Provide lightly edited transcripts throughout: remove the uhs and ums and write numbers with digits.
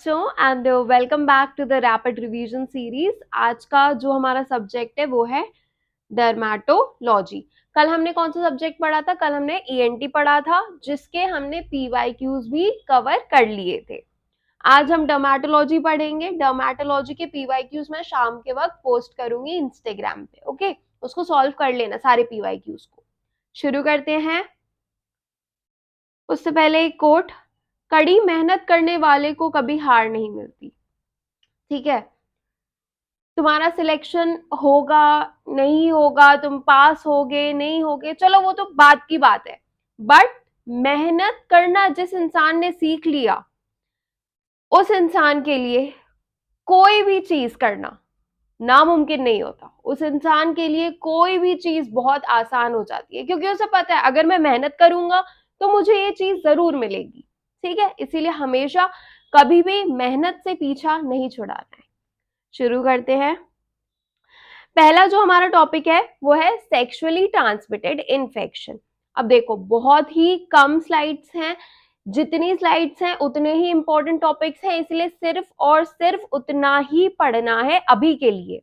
And welcome back to the rapid revision series. आज का जो हमारा सब्जेक्ट है वो है डर्मेटोलॉजी। कल हमने कौन सा सब्जेक्ट पढ़ा था? कल हमने ईएनटी पढ़ा था, जिसके हमने पीवाईक्यूज भी कवर कर लिए थे। आज हम डर्मेटोलॉजी पढ़ेंगे। डर्मेटोलॉजी के पीवाईक्यूज मैं शाम के वक्त पोस्ट करूंगी इंस्टाग्राम पे। ओके, उसको सॉल्व कर लेना सारे पीवाईक्यूज को। शुरू करते हैं। उससे पहले एक कोट, कड़ी मेहनत करने वाले को कभी हार नहीं मिलती। ठीक है, तुम्हारा सिलेक्शन होगा नहीं होगा, तुम पास होगे नहीं होगे, चलो वो तो बात की बात है, बट मेहनत करना जिस इंसान ने सीख लिया, उस इंसान के लिए कोई भी चीज करना नामुमकिन नहीं होता। उस इंसान के लिए कोई भी चीज बहुत आसान हो जाती है, क्योंकि उसे पता है अगर मैं मेहनत करूंगा तो मुझे ये चीज जरूर मिलेगी। ठीक है, इसीलिए हमेशा कभी भी मेहनत से पीछा नहीं छुड़ाना है। शुरू करते हैं। पहला जो हमारा टॉपिक है वो है सेक्सुअली ट्रांसमिटेड इन्फेक्शन। अब देखो, बहुत ही कम स्लाइड्स हैं, जितनी स्लाइड्स हैं उतने ही इंपॉर्टेंट टॉपिक्स हैं, इसलिए सिर्फ और सिर्फ उतना ही पढ़ना है अभी के लिए।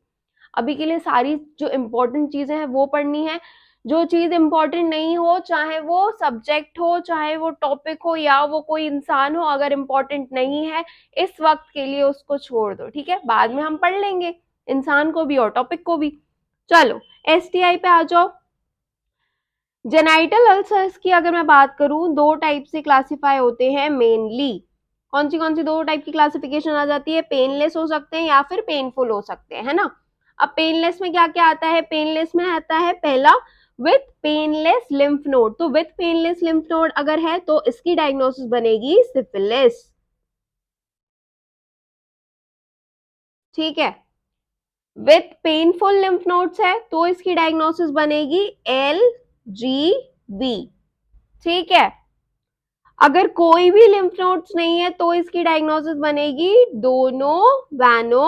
अभी के लिए सारी जो इंपॉर्टेंट चीजें हैं वो पढ़नी है। जो चीज इंपॉर्टेंट नहीं हो, चाहे वो सब्जेक्ट हो, चाहे वो टॉपिक हो, या वो कोई इंसान हो, अगर इंपॉर्टेंट नहीं है इस वक्त के लिए उसको छोड़ दो। ठीक है, बाद में हम पढ़ लेंगे इंसान को भी और टॉपिक को भी। चलो एसटीआई पे आ जाओ। जेनाइटल अल्सर्स की अगर मैं बात करूं, दो टाइप से क्लासिफाई होते हैं मेनली। कौन सी दो टाइप की क्लासिफिकेशन आ जाती है? पेनलेस हो सकते हैं या फिर पेनफुल हो सकते हैं, है ना। अब पेनलेस में क्या क्या आता है? पेनलेस में आता है पहला, विथ पेनलेस लिम्फ नोड। तो विथ पेनलेस लिम्फ नोड अगर है तो इसकी डायग्नोसिस बनेगी सिफिलिस। ठीक है, विथ पेनफुल लिम्फ नोड्स है तो इसकी डायग्नोसिस बनेगी LGB। ठीक है, अगर कोई भी लिम्फ नोड्स नहीं है तो इसकी डायग्नोसिस बनेगी डोनोवैनोसिस।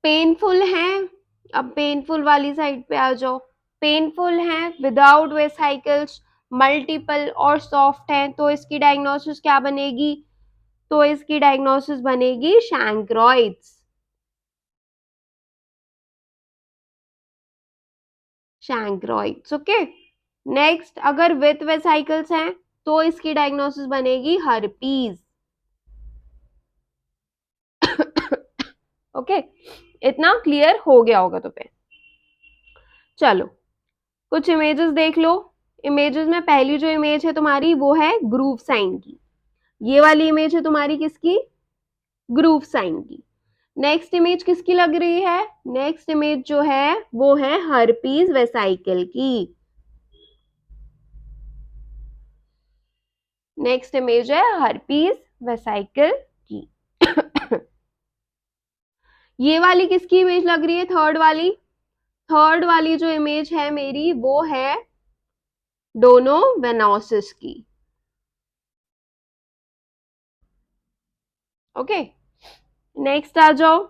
पेनफुल है, अब पेनफुल वाली साइड पे आ जाओ। पेनफुल है विदाउट वेसाइकल्स, मल्टीपल और सॉफ्ट है, तो इसकी डायग्नोसिस क्या बनेगी? तो इसकी डायग्नोसिस बनेगी शैंक्रोइड्स। शैंक्रोइड्स, ओके। नेक्स्ट, अगर विथ वेसाइकल्स हैं तो इसकी डायग्नोसिस बनेगी हर्पीज। ओके, इतना क्लियर हो गया होगा तुम्हें। चलो कुछ इमेजेस देख लो। इमेजेस में पहली जो इमेज है तुम्हारी वो है ग्रूव साइन की। ये वाली इमेज है तुम्हारी किसकी? ग्रूव साइन की। नेक्स्ट इमेज किसकी लग रही है? नेक्स्ट इमेज जो है वो है हर्पीज वेसाइकल की। नेक्स्ट इमेज है हर्पीज वेसाइकल की। ये वाली किसकी इमेज लग रही है? थर्ड वाली। थर्ड वाली जो इमेज है मेरी वो है डोनोवेनोसिस की। ओके, नेक्स्ट आ जाओ।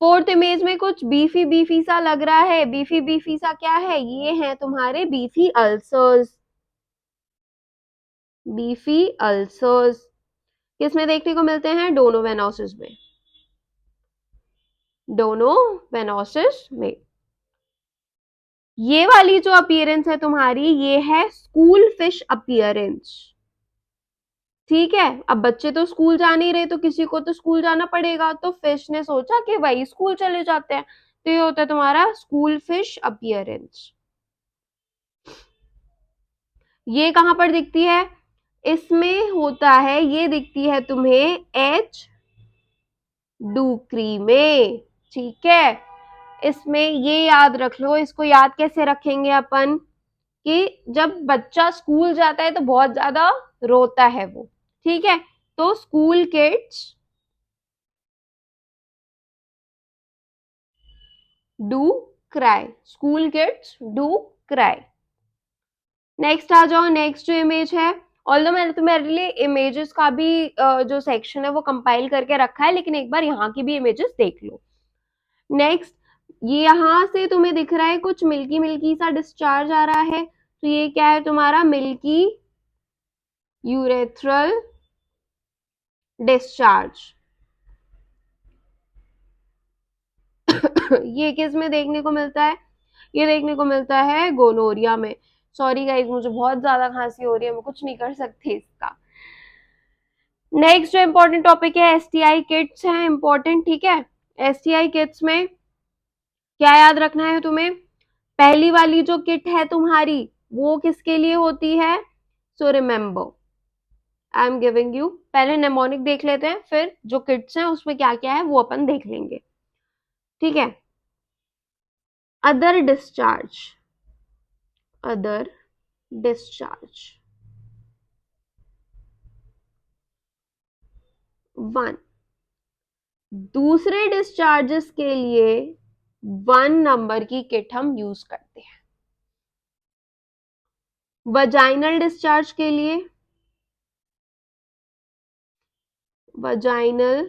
फोर्थ इमेज में कुछ बीफी बीफी सा लग रहा है। बीफी बीफी सा क्या है? ये है तुम्हारे बीफी अल्सर्स। बीफी अल्सर्स किसमें देखने को मिलते हैं? डोनोवेनोसिस में। डोनोवेनोसिस में ये वाली जो अपीयरेंस है तुम्हारी, ये है स्कूल फिश अपीयरेंस। ठीक है, अब बच्चे तो स्कूल जा नहीं रहे, तो किसी को तो स्कूल जाना पड़ेगा, तो फिश ने सोचा कि वही स्कूल चले जाते हैं, तो ये होता है तुम्हारा स्कूल फिश अपीयरेंस। ये कहां पर दिखती है? इसमें होता है, ये दिखती है तुम्हें एच डुक्री में। ठीक है, इसमें ये याद रख लो। इसको याद कैसे रखेंगे अपन? कि जब बच्चा स्कूल जाता है तो बहुत ज्यादा रोता है वो। ठीक है, तो school kids do cry. School kids do cry. Next आ जाओ। नेक्स्ट जो इमेज है, ऑल्दो मैंने तुम्हारे लिए इमेजेस का भी जो सेक्शन है वो कंपाइल करके रखा है, लेकिन एक बार यहाँ की भी इमेजेस देख लो। नेक्स्ट, ये यहां से तुम्हें दिख रहा है कुछ मिल्की मिल्की सा डिस्चार्ज आ रहा है। तो ये क्या है तुम्हारा, मिल्की यूरेथ्रल डिस्चार्ज। ये किस में देखने को मिलता है, ये देखने को मिलता है गोनोरिया में। सॉरी गाइज, मुझे बहुत ज्यादा खांसी हो रही है, मैं कुछ नहीं कर सकती इसका। नेक्स्ट जो इम्पोर्टेंट टॉपिक है एसटीआई किट्स है, इम्पोर्टेंट, ठीक है। एसटीआई किट्स में क्या याद रखना है तुम्हें, पहली वाली जो किट है तुम्हारी वो किसके लिए होती है, so remember I am giving you, पहले नेमोनिक देख लेते हैं, फिर जो किट्स हैं उसमें क्या क्या है वो अपन देख लेंगे, ठीक है। अदर डिस्चार्ज, अदर डिस्चार्ज 1, दूसरे डिस्चार्जेस के लिए 1 नंबर की किट हम यूज करते हैं। वजाइनल डिस्चार्ज के लिए, वजाइनल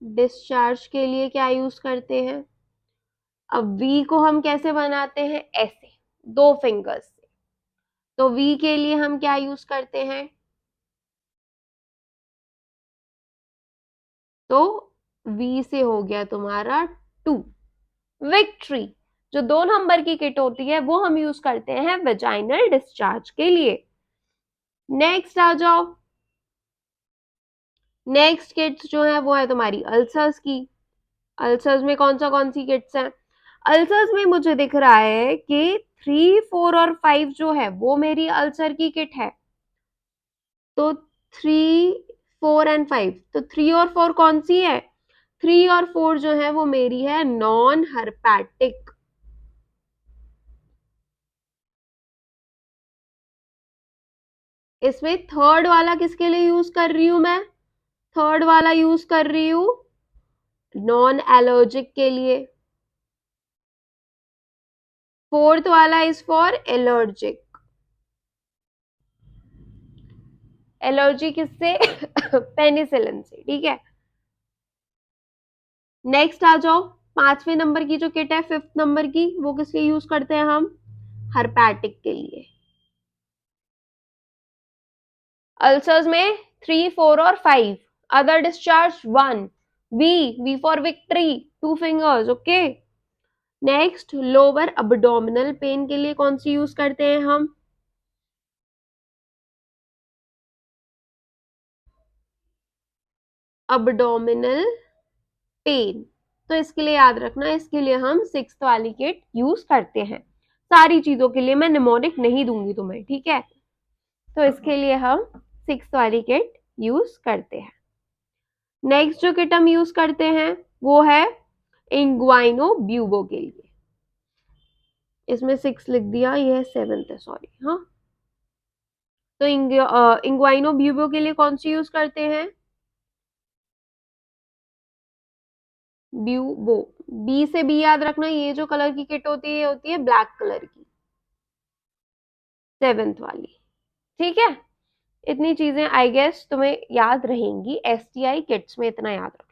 डिस्चार्ज के लिए क्या यूज करते हैं, अब वी को हम कैसे बनाते हैं, ऐसे 2 फिंगर्स से, तो वी के लिए हम क्या यूज करते हैं, तो वी से हो गया तुम्हारा 2। विक्ट्री जो 2 नंबर की किट होती है वो हम यूज करते हैं वेजाइनल डिस्चार्ज के लिए। नेक्स्ट आ जाओ, नेक्स्ट किट्स जो है वो है तुम्हारी अल्सर्स की। अल्सर्स में कौन सी किट्स हैं, अल्सर्स में मुझे दिख रहा है कि 3, 4 और 5 जो है वो मेरी अल्सर की किट है, तो 3, 4 एंड 5, तो 3 और 4 कौन सी है, 3 और 4 जो है वो मेरी है नॉन हर्पैटिक। इसमें थर्ड वाला किसके लिए यूज कर रही हूं मैं, थर्ड वाला यूज कर रही हूं नॉन एलर्जिक के लिए, फोर्थ वाला इज फॉर एलर्जिक। एलर्जी किससे, पेनिसिलिन से, ठीक है। नेक्स्ट आ जाओ, 5वें नंबर की जो किट है, 5th नंबर की, वो किस लिए यूज करते हैं हम, हर्पैटिक के लिए। अल्सर्स में 3, 4 और 5, other discharge 1, V for victory, 2 fingers, okay. Next lower abdominal pain के लिए कौन सी यूज करते हैं हम, अब्डोमिनल पेन, तो इसके लिए याद रखना, इसके लिए हम 6th वाली किट यूज करते हैं। सारी चीजों के लिए मैं निमोनिक नहीं दूंगी तुम्हें, ठीक है, तो इसके लिए हम 6th वाली किट यूज करते हैं। नेक्स्ट जो किट हम यूज करते हैं वो है इंग्वाइनो ब्यूबो के लिए, इसमें 6 लिख दिया, ये 7th है, सॉरी, हाँ। तो इंग्वाइनो ब्यूबो के लिए कौन सी यूज करते हैं, ब्यूबो, बी से बी याद रखना, ये जो कलर की किट होती है ये होती है ब्लैक कलर की, 7th वाली, ठीक है। इतनी चीजें आई गेस तुम्हें याद रहेंगी, एसटीआई किट्स में इतना याद रख लो।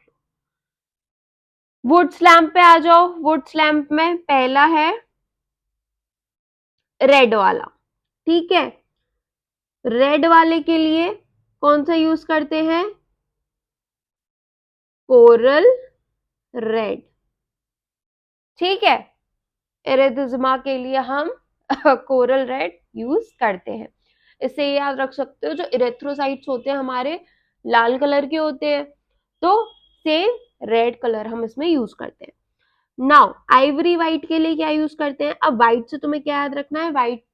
वुड्स लैम्प पे आ जाओ, वुड्स लैम्प में पहला है रेड वाला, ठीक है। रेड वाले के लिए कौन सा यूज करते हैं, कोरल रेड, ठीक है। एरेथ्रिज्मा के लिए हम कोरल रेड यूज करते हैं। इससे याद रख सकते हो जो इरेथ्रोसाइट्स होते हैं हमारे लाल कलर के होते हैं, तो सेम रेड कलर हम इसमें यूज करते हैं। नाउ आइवरी व्हाइट के लिए क्या यूज करते हैं, अब व्हाइट से तुम्हें क्या याद रखना है, व्हाइट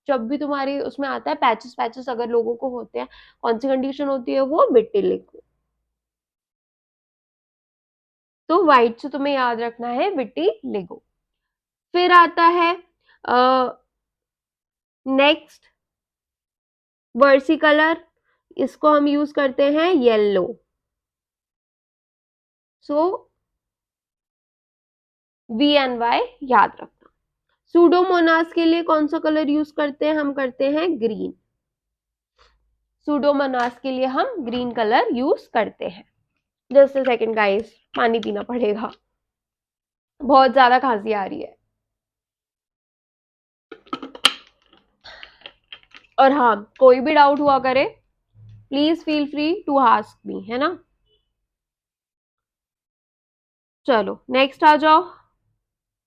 जब भी तुम्हारी उसमें आता है पैचेस पैचेस अगर लोगों को होते हैं, कौन सी कंडीशन होती है वो, विटिलिगो, तो व्हाइट से तुम्हें याद रखना है विटिलिगो। फिर आता है नेक्स्ट वर्सी कलर, इसको हम यूज करते हैं येलो, सो VNY याद रखना। सूडोमोनास के लिए कौन सा कलर यूज करते हैं, हम करते हैं ग्रीन, सूडोमोनास के लिए हम ग्रीन कलर यूज करते हैं। जस्ट अ सेकंड गाइस, पानी पीना पड़ेगा, बहुत ज्यादा खांसी आ रही है। और हाँ, कोई भी डाउट हुआ करे, please feel free to ask me, है ना। चलो नेक्स्ट आ जाओ।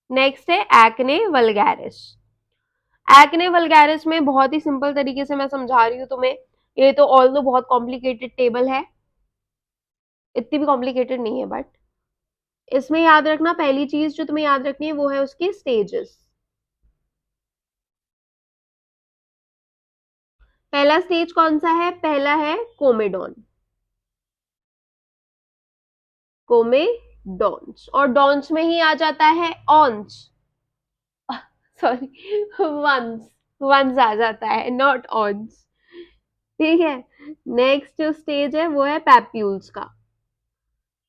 नेक्स्ट है एक्ने वल्गैरिस। एक्ने वल्गैरिस में बहुत ही सिंपल तरीके से मैं समझा रही हूँ तुम्हें। ये तो ऑल दो बहुत कॉम्प्लिकेटेड टेबल है, इतनी भी कॉम्प्लिकेटेड नहीं है, बट इसमें याद रखना, पहली चीज जो तुम्हें याद रखनी है वो है उसकी स्टेजेस। पहला स्टेज कौन सा है? पहला है कोमेडॉन। कोमेडॉन्स, और डॉन्स में ही आ जाता है ऑन्स, सॉरी, वंस, वंस आ जाता है, नॉट ऑन्स। ठीक है। नेक्स्ट जो स्टेज है वो है पैप्यूल्स का।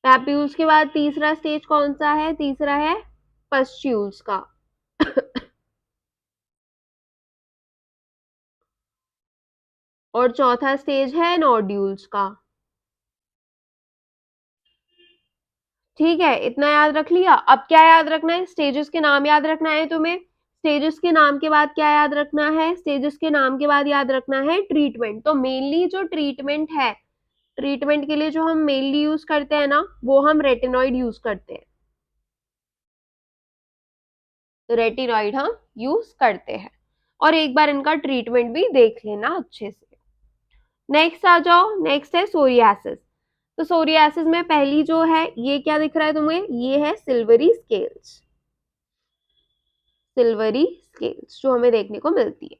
पैप्यूल्स के बाद तीसरा स्टेज कौन सा है? तीसरा है पस्ट्यूल्स का। और चौथा स्टेज है नोड्यूल्स का। ठीक है, इतना याद रख लिया। अब क्या याद रखना है? स्टेजेस के नाम याद रखना है तुम्हें। स्टेजेस के नाम के बाद क्या याद रखना है? स्टेजेस के नाम के बाद याद रखना है ट्रीटमेंट। तो मेनली जो ट्रीटमेंट है, ट्रीटमेंट के लिए जो हम मेनली यूज करते हैं ना, वो हम रेटिनॉइड यूज करते हैं। रेटिनॉइड हम यूज करते हैं, और एक बार इनका ट्रीटमेंट भी देख लेना अच्छे से। नेक्स्ट आ जाओ। नेक्स्ट है सोरियासिस। तो सोरियासिस में पहली जो है, ये क्या दिख रहा है तुम्हें? ये है सिल्वरी स्केल्स। सिल्वरी स्केल्स जो हमें देखने को मिलती है।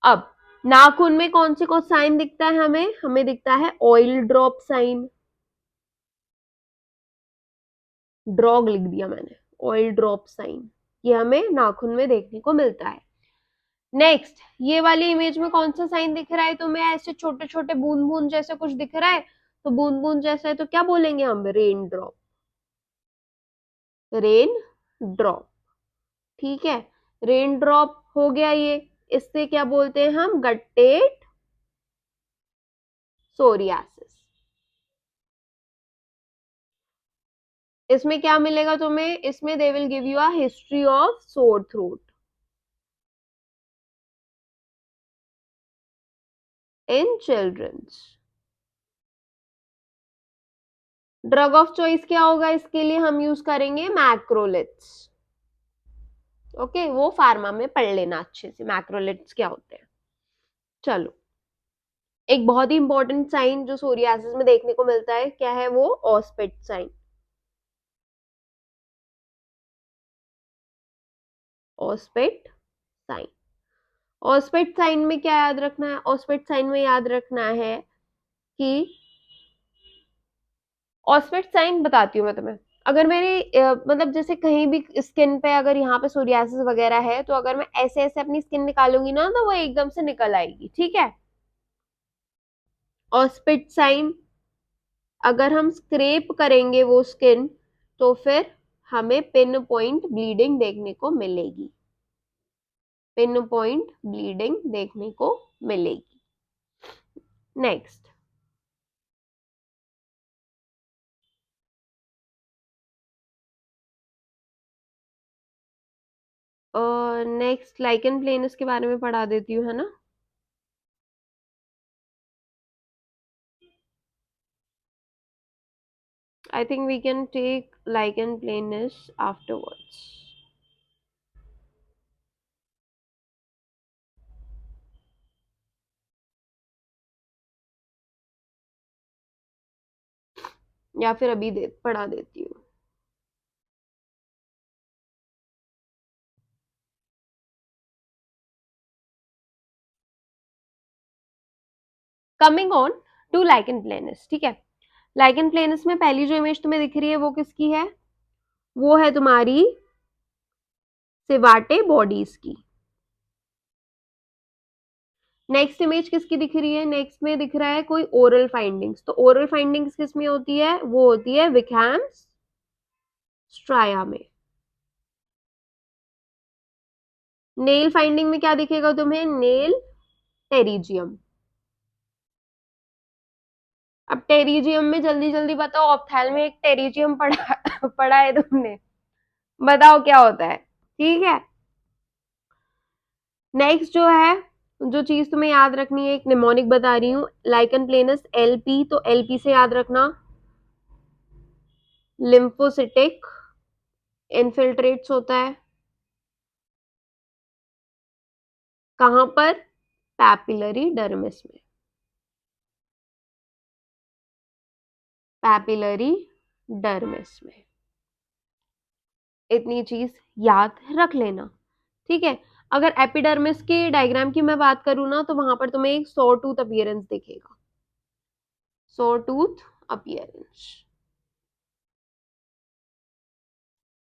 अब नाखून में कौन से साइन दिखता है हमें? हमें दिखता है ऑयल ड्रॉप साइन। ड्रॉग लिख दिया मैंने, ऑयल ड्रॉप साइन, ये हमें नाखून में देखने को मिलता है। नेक्स्ट, ये वाली इमेज में कौन सा साइन दिख रहा है तुम्हें? ऐसे छोटे छोटे बूंद बूंद जैसे कुछ दिख रहा है, तो बूंद बूंद जैसा है तो क्या बोलेंगे हम? Rain drop. Rain drop. ठीक है, रेन ड्रॉप हो गया ये। इससे क्या बोलते हैं हम? Guttate psoriasis. इसमें क्या मिलेगा तुम्हें? इसमें they will give you a history of sore throat in childrens. Drug of choice क्या होगा इसके लिए? हम यूज करेंगे मैक्रोलिट्स। ओके, वो फार्मा में पढ़ लेना अच्छे से, मैक्रोलिट्स क्या होते हैं। चलो, एक बहुत ही इंपॉर्टेंट साइन जो सोरियासिस में देखने को मिलता है, क्या है वो? ऑस्पेट साइन। ऑस्पेट साइन। ऑस्पेट साइन में क्या याद रखना है? ऑस्पेट साइन में याद रखना है कि, ऑस्पेट साइन बताती हूँ मैं तुम्हें। अगर मेरी मतलब जैसे कहीं भी स्किन पे, अगर यहाँ पे सोरियासिस वगैरह है, तो अगर मैं ऐसे ऐसे अपनी स्किन निकालूंगी ना, तो वो एकदम से निकल आएगी। ठीक है। ऑस्पेट साइन, अगर हम स्क्रेप करेंगे वो स्किन, तो फिर हमें पिन पॉइंट ब्लीडिंग देखने को मिलेगी। पिन पॉइंट ब्लीडिंग देखने को मिलेगी। नेक्स्ट, नेक्स्ट लाइकन प्लेनस के बारे में पढ़ा देती हूँ, है ना। I think we can take lichen planus afterwards. या फिर अभी पढ़ा देती हूँ। Coming on to lichen planus. ठीक है, लाइकन प्लेनस में पहली जो इमेज तुम्हें दिख रही है वो किसकी है? वो है तुम्हारी सिवाटे बॉडीज की। नेक्स्ट इमेज किसकी दिख रही है? नेक्स्ट में दिख रहा है कोई ओरल फाइंडिंग्स। तो ओरल फाइंडिंग्स किस में होती है? वो होती है विकहैम्स स्ट्राया में। नेल फाइंडिंग में क्या दिखेगा तुम्हें? Nail pterygium. अब टेरिजियम में जल्दी जल्दी बताओ, ऑप्थेल में एक टेरिजियम पढ़ा पढ़ा है तुमने, बताओ क्या होता है। ठीक है। नेक्स्ट जो है जो चीज तुम्हें याद रखनी है, एक निमोनिक बता रही हूँ, लाइकन प्लेनस एलपी, तो एलपी से याद रखना लिम्फोसिटिक इनफिल्ट्रेट्स होता है। कहां पर? पैपिलरी डर्मिस में। पैपिलरी डर्मिस में। इतनी चीज याद रख लेना, ठीक है। अगर एपिडर्मिस के डायग्राम की मैं बात करूँ ना, तो वहां पर तुम्हें एक सॉ टूथ अपीयरेंस दिखेगा, सॉ टूथ अपीयरेंस,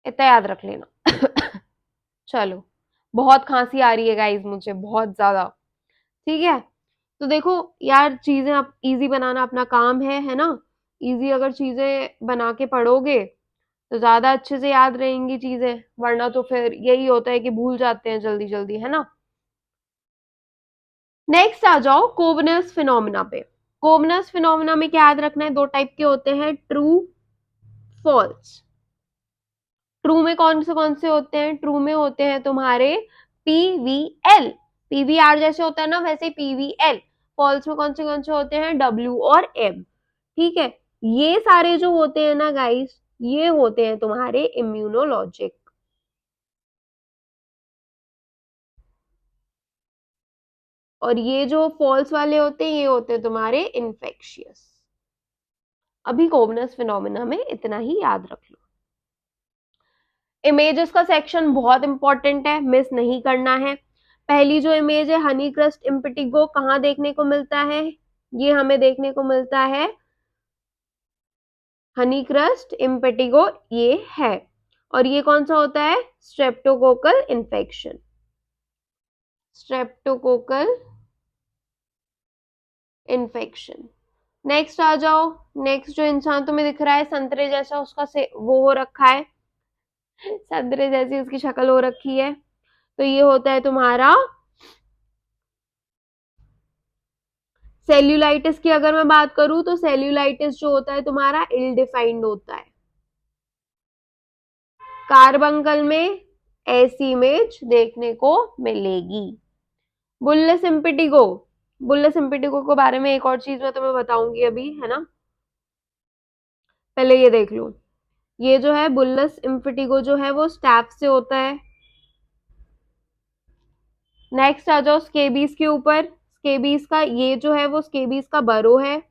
इतना याद रख लेना। चलो, बहुत खांसी आ रही है गाइज मुझे, बहुत ज्यादा, ठीक है। तो देखो यार, चीजें अब इजी बनाना अपना काम है ना। इजी अगर चीजें बना के पढ़ोगे तो ज्यादा अच्छे से याद रहेंगी चीजें, वरना तो फिर यही होता है कि भूल जाते हैं जल्दी जल्दी, है ना। नेक्स्ट आ जाओ कोवनस फिनोमिना पे। कोवनस फिनोमिना में क्या याद रखना है? दो टाइप के होते हैं, ट्रू, फॉल्स। ट्रू में कौन से होते हैं? ट्रू में होते हैं तुम्हारे पीवीएल, पीवीआर जैसे होता है ना, वैसे पीवीएल। फॉल्स में कौन से होते हैं? डब्ल्यू और एम, ठीक है। ये सारे जो होते हैं ना गाइस, ये होते हैं तुम्हारे इम्यूनोलॉजिक, और ये जो फॉल्स वाले होते हैं, ये होते हैं तुम्हारे इन्फेक्शियस। अभी कोवनस फिनोमिना में इतना ही याद रख लो। इमेजेस का सेक्शन बहुत इंपॉर्टेंट है, मिस नहीं करना है। पहली जो इमेज है, हनी क्रस्ट इम्पिटिगो, कहाँ देखने को मिलता है? ये हमें देखने को मिलता है हनी क्रस्ट इम्पिटिगो, ये है। और ये कौन सा होता है? Streptococcal infection, streptococcal infection. Next आ जाओ। नेक्स्ट जो इंसान तुम्हें दिख रहा है संतरे जैसा, उसका से वो हो रखा है, संतरे जैसी उसकी शक्ल हो रखी है, तो ये होता है तुम्हारा सेल्यूलाइटिस। की अगर मैं बात करूं तो सेल्यूलाइटिस जो होता है तुम्हारा इल डिफाइंड होता है। कार्बंकल में ऐसी इमेज देखने को मिलेगी। बुल्लस इम्पिटिगो, बुल्लस इम्पिटिगो के बारे में एक और चीज मैं तुम्हें बताऊंगी अभी, है ना। पहले ये देख लो, ये जो है बुल्लस इम्पिटिगो जो है वो स्टैफ से होता है। नेक्स्ट आ जाओ स्केबीज के ऊपर। स्केबीज का ये जो है वो स्केबीज का बरो है,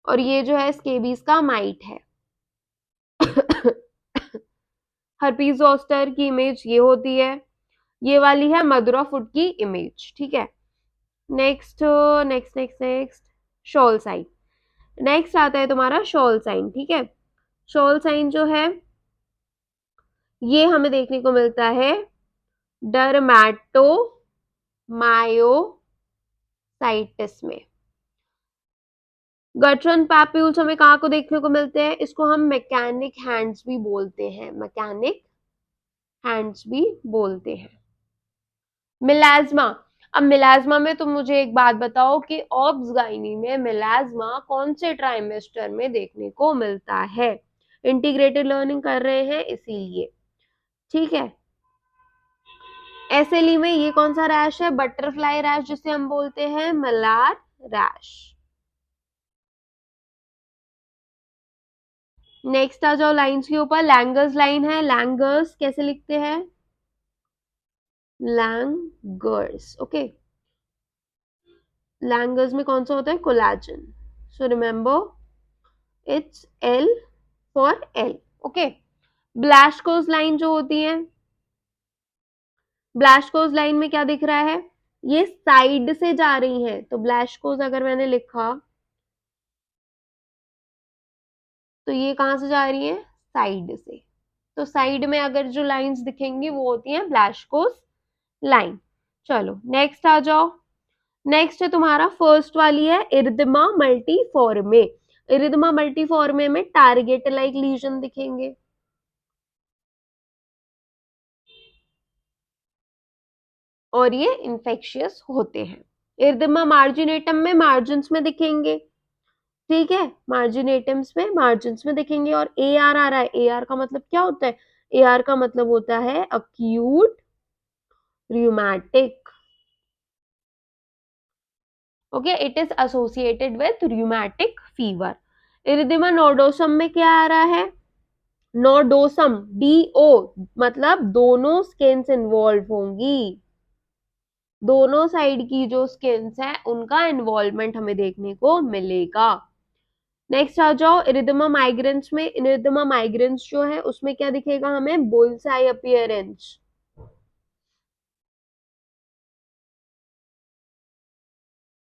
और ये जो है स्केबीज का माइट है। हर्पीज जोस्टर की इमेज ये होती है, ये वाली है मदुरा फुट की इमेज, ठीक है। Next next next next shawl sign. Next आता है तुम्हारा शॉल साइन, ठीक है। शॉल साइन जो है ये हमें देखने को मिलता है डर्मैटोमायोसाइटिस में। गटरन पैप्यूल्स हमें कहाँ को देखने को मिलते हैं? इसको हम मैकेनिक हैंड्स भी बोलते हैं, मैकेनिक हैंड्स भी बोलते हैं। मिलाज्मा। अब मिलाज्मा में तुम मुझे एक बात बताओ कि ऑब्स गाइनी में मिलाज्मा कौन से ट्राइमेस्टर में देखने को मिलता है? इंटीग्रेटेड लर्निंग कर रहे हैं इसीलिए, ठीक है। एसएलई में ये कौन सा रैश है? बटरफ्लाई रैश, जिसे हम बोलते हैं मलार रैश। नेक्स्ट आ जाओ लाइंस के ऊपर। लैंगर्स लाइन है, लैंगर्स कैसे लिखते हैं? लैंगर्स, ओके। लैंगर्स में कौन सा होता है? Collagen, so remember it's L for L, okay. Blaschko's line जो होती है, ब्लास्कोज लाइन में क्या दिख रहा है? ये साइड से जा रही है, तो ब्लास्कोज अगर मैंने लिखा तो ये कहां से जा रही है? साइड से। तो साइड में अगर जो लाइंस दिखेंगी वो होती हैं ब्लास्कोज लाइन। चलो नेक्स्ट आ जाओ। नेक्स्ट है तुम्हारा फर्स्ट वाली है इरिथमा मल्टीफॉर्मे। इरिथमा मल्टीफॉर्मे में टारगेट लाइक लीजन दिखेंगे, और ये इन्फेक्शियस होते हैं। इरिथमा मार्जिनेटम में मार्जिन में दिखेंगे, ठीक है। मार्जिन्स में दिखेंगे। और ए आर आ रहा है, ए आर का मतलब क्या होता है? ए आर का मतलब होता है acute rheumatic okay, it is associated with rheumatic fever. Erythema nodosum में क्या आ रहा है? नोडोसम, DO, मतलब दोनों स्किन्स इन्वॉल्व होंगी, दोनों साइड की जो स्किन्स है उनका इन्वॉल्वमेंट हमें देखने को मिलेगा। नेक्स्ट आ जाओ इरिथेमा माइग्रेंस में। इरिथेमा माइग्रेंस जो है उसमें क्या दिखेगा हमें? Bullseye appearance.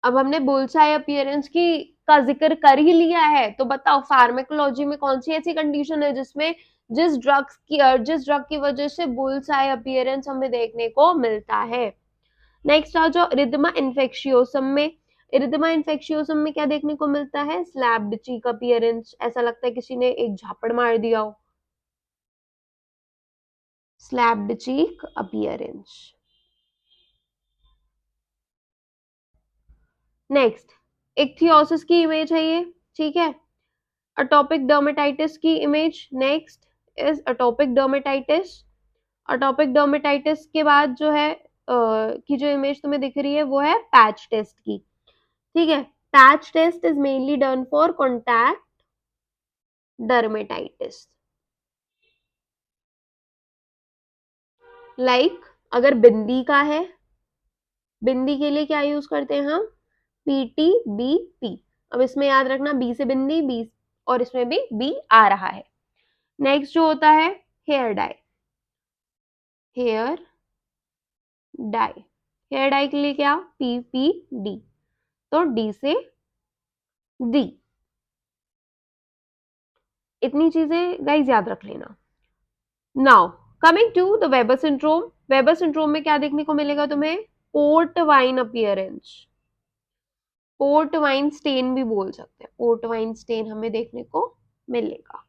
अब हमने बुल्सआई अपीयरेंस की का जिक्र कर ही लिया है, तो बताओ फार्मेकोलॉजी में कौन सी ऐसी कंडीशन है जिसमें जिस ड्रग की वजह से बुल्सआई अपीयरेंस हमें देखने को मिलता है? नेक्स्ट आ जाओ इरिथेमा इन्फेक्शियोसम में। इरिथेमा इन्फेक्शियोसम में क्या देखने को मिलता है? स्लैब्ड चीक अपीयरेंस, ऐसा लगता है किसी ने एक झापड़ मार दिया हो। Slapped cheek appearance. Next ichthyosis की इमेज है ये, ठीक है। अटोपिक डर्मेटाइटिस की image next is atopic dermatitis. Atopic dermatitis के बाद जो है की जो इमेज तुम्हें दिख रही है वो है पैच टेस्ट की, ठीक है। Patch test is mainly done for contact dermatitis. Like अगर बिंदी का है, बिंदी के लिए क्या यूज करते हैं हम? PTBP। अब इसमें याद रखना बी से बिंदी, बी और इसमें भी बी आ रहा है। नेक्स्ट जो होता है hair dye, hair dye, hair dye के लिए क्या? PPD, तो डी से डी। इतनी चीजें गाइस याद रख लेना। Now coming to the Weber syndrome. Weber syndrome में क्या देखने को मिलेगा तुम्हें? Port wine appearance, port wine stain भी बोल सकते हैं, पोर्ट वाइन स्टेन हमें देखने को मिलेगा।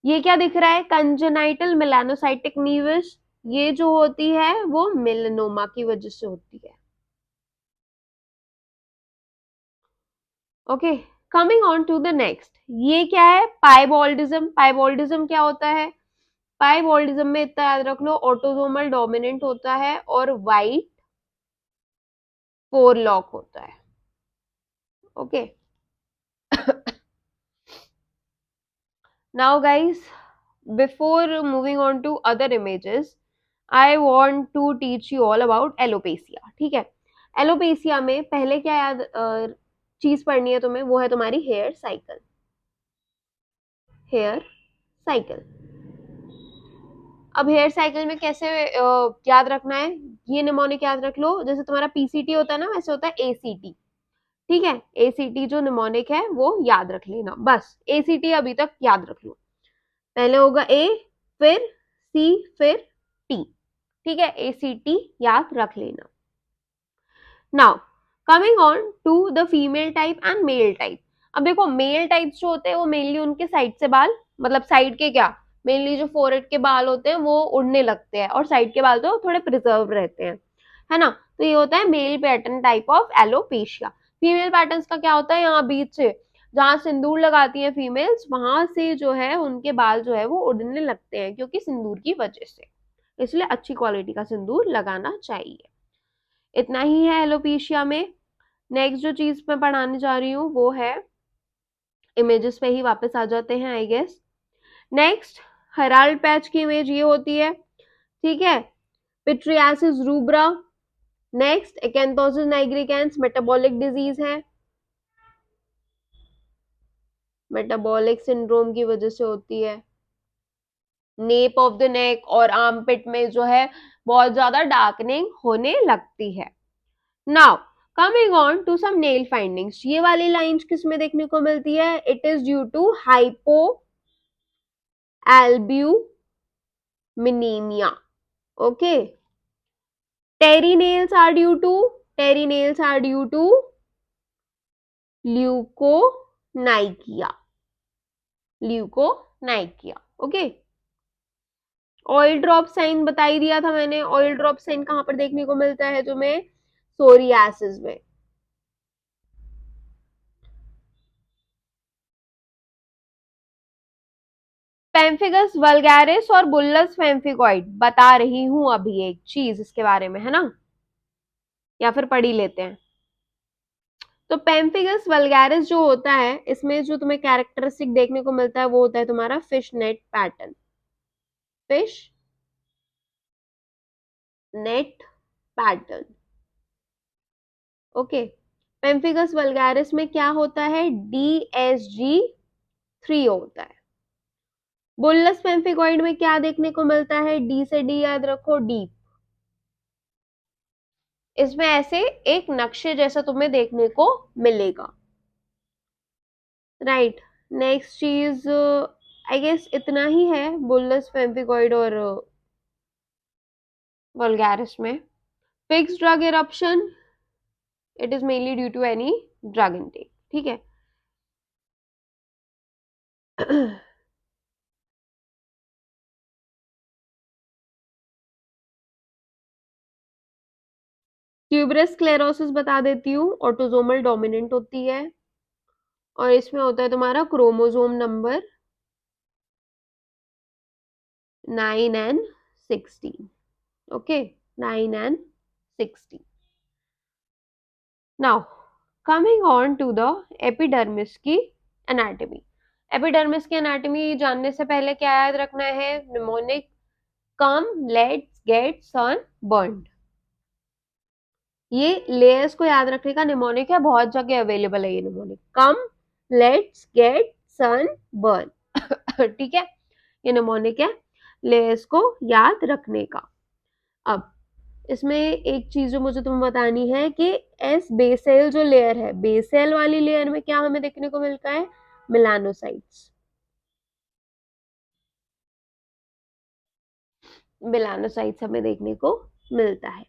ये क्या दिख रहा है? कंजेनाइटल मेलानोसाइटिक नीवस, ये जो होती है वो मेलानोमा की वजह से होती है। Okay, coming on to the next, ये क्या है? पाइबॉल्डिज्म। पाइबॉल्डिज्म क्या होता है? पाइबॉल्डिज्म में इतना याद रख लो, ऑटोसोमल डोमिनेंट होता है और वाइट फोरलॉक होता है। Okay, now guys before moving on to other images I want to teach you all about alopecia, ठीक है। एलोपेसिया में पहले क्या याद चीज पढ़नी है तुम्हें? वो है तुम्हारी हेयर साइकिल, हेयर साइकिल। अब हेयर साइकिल में कैसे याद रखना है? ये निमोनिक याद रख लो, जैसे तुम्हारा PCT होता है ना वैसे होता है ACT, ठीक है। ACT जो निमोनिक है वो याद रख लेना, बस ACT अभी तक याद रख लो। पहले होगा A, फिर C, फिर T, ठीक है। ACT याद रख लेना। Now coming on to the female type and male type. अब देखो मेल टाइप्स जो होते हैं वो मेनली उनके साइड से बाल, मतलब साइड के क्या, मेनली जो फोरहेड के बाल होते हैं वो उड़ने लगते हैं और साइड के बाल तो थोड़े प्रिजर्व रहते हैं, है ना। तो ये होता है male pattern type of alopecia. Female patterns का क्या होता है? यहाँ बीच से जहाँ सिंदूर लगाती है फीमेल्स, वहां से जो है उनके बाल जो है वो उड़ने लगते हैं क्योंकि सिंदूर की वजह से, इसलिए अच्छी क्वालिटी का सिंदूर लगाना चाहिए। इतना ही है एलोपेशिया में। नेक्स्ट जो चीज मैं पढ़ाने जा रही हूँ वो है, इमेजेस पे ही वापस आ जाते हैं I guess. Next herald patch की इमेज ये होती है, ठीक है। Pityriasis rubra. Next acanthosis nigricans, metabolic disease है, मेटाबॉलिक सिंड्रोम की वजह से होती है। नेप ऑफ द नेक और आर्मपिट में जो है बहुत ज्यादा डार्कनिंग होने लगती है। Now coming on to some nail findings, ये वाली लाइंस किस में देखने को मिलती है? It is due to hypoalbuminemia, okay. Terry nails are due to, Terry nails are due to leukonychia, leukonychia, okay. Oil drop sign बता ही दिया था मैंने, ऑयल ड्रॉप साइन कहां पर देखने को मिलता है तुम्हें? सोरियासिस में। पेम्फिगस वल्गैरिस और बुल्लस पेम्फिगॉइड बता रही हूं अभी एक चीज इसके बारे में, है ना, या फिर पढ़ ही लेते हैं। तो पेम्फिगस वल्गैरिस जो होता है, इसमें जो तुम्हें कैरेक्टरिस्टिक देखने को मिलता है वो होता है तुम्हारा fish net pattern, fish net pattern. Okay, pemphigus vulgaris में क्या होता है, DSG3 होता है। बुल्लस पेम्फिगोइड में क्या देखने को मिलता है, डी से डी याद रखो, डीप। इसमें ऐसे एक नक्शे जैसा तुम्हें देखने को मिलेगा, राइट। नेक्स्ट चीज आई गेस इतना ही है बुल्लस पेम्फिगोइड और वल्गैरिस में। Fix drug eruption, it is mainly due to any drug intake, ठीक है। ट्यूबरस स्क्लेरोसिस बता देती हूँ, ऑटोसोमल डोमिनेंट होती है और इसमें होता है तुम्हारा क्रोमोसोम नंबर 9 and 16, ओके, 9 and 16। Now coming on to the epidermis की एनाटॉमी। एपिडर्मिस की एनाटॉमी जानने से पहले क्या याद रखना है, mnemonic come let's get sun burned, ये लेयर्स को याद रखने का निमोनिक है, बहुत जगह अवेलेबल है ये mnemonic, come let's get sun burn. ठीक है, ये निमोनिक है लेयर्स को याद रखने का। अब इसमें एक चीज जो मुझे तुम्हें बतानी है कि एस बेसेल जो लेयर है, बेसेल वाली लेयर में क्या हमें देखने को मिलता है, मेलानोसाइट्स, मेलानोसाइट्स हमें देखने को मिलता है।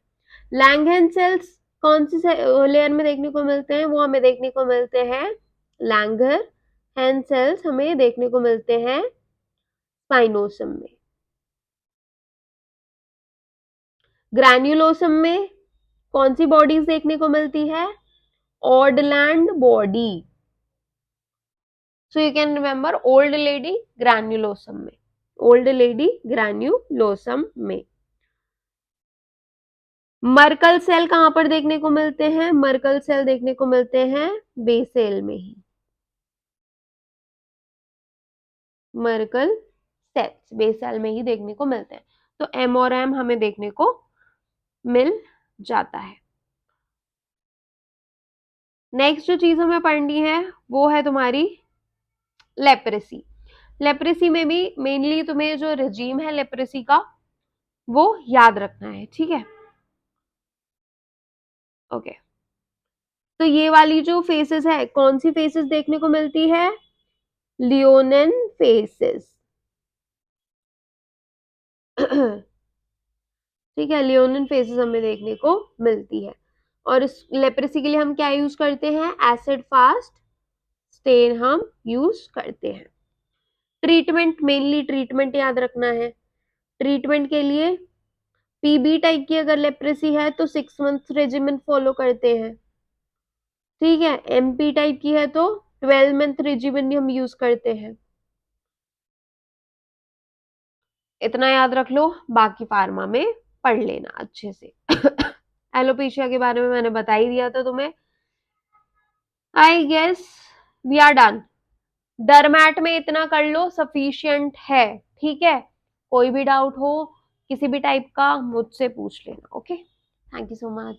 लैंगहेन सेल्स कौन सी लेयर में देखने को मिलते हैं, वो हमें देखने को मिलते हैं, लैंगरहेन सेल्स हमें देखने को मिलते हैं स्पाइनोसम में। ग्रैन्युलोसम में कौन सी बॉडीज देखने को मिलती है, Odland body, so you can remember old lady granulosum में, ओल्ड लेडी ग्रैन्युलोसम में। मर्कल सेल कहां पर देखने को मिलते हैं, मर्कल सेल देखने को मिलते हैं बेसेल में ही, मर्कल सेल्स बेसेल में ही देखने को मिलते हैं, तो एम और एम हमें देखने को मिल जाता है। नेक्स्ट जो चीज हमें पढ़नी है वो है तुम्हारी लेप्रेसी। लेप्रेसी में भी मेनली तुम्हें जो रेजीम है लेप्रेसी का वो याद रखना है, ठीक है, ओके। तो ये वाली जो फेसेस है, कौन सी फेसेस देखने को मिलती है, लियोनन फेसेस। ठीक है, लियोनन फेसेस हमें देखने को मिलती है और इस लेप्रेसी के लिए हम क्या यूज करते हैं, एसिड फास्ट स्टेन हम यूज करते हैं। ट्रीटमेंट, मेनली ट्रीटमेंट याद रखना है, ट्रीटमेंट के लिए पीबी टाइप की अगर लेप्रेसी है तो 6 मंथ रेजिमेंट फॉलो करते हैं, ठीक है। एमपी टाइप की है तो 12 मंथ रेजिमेंट हम यूज करते हैं, इतना याद रख लो, बाकी फार्मा में पढ़ लेना अच्छे से। एलोपेशिया के बारे में मैंने बता ही दिया था तुम्हें। I guess we are done. डरमैट में इतना कर लो सफिशिएंट है, ठीक है। कोई भी डाउट हो किसी भी टाइप का मुझसे पूछ लेना, okay. Thank you so much.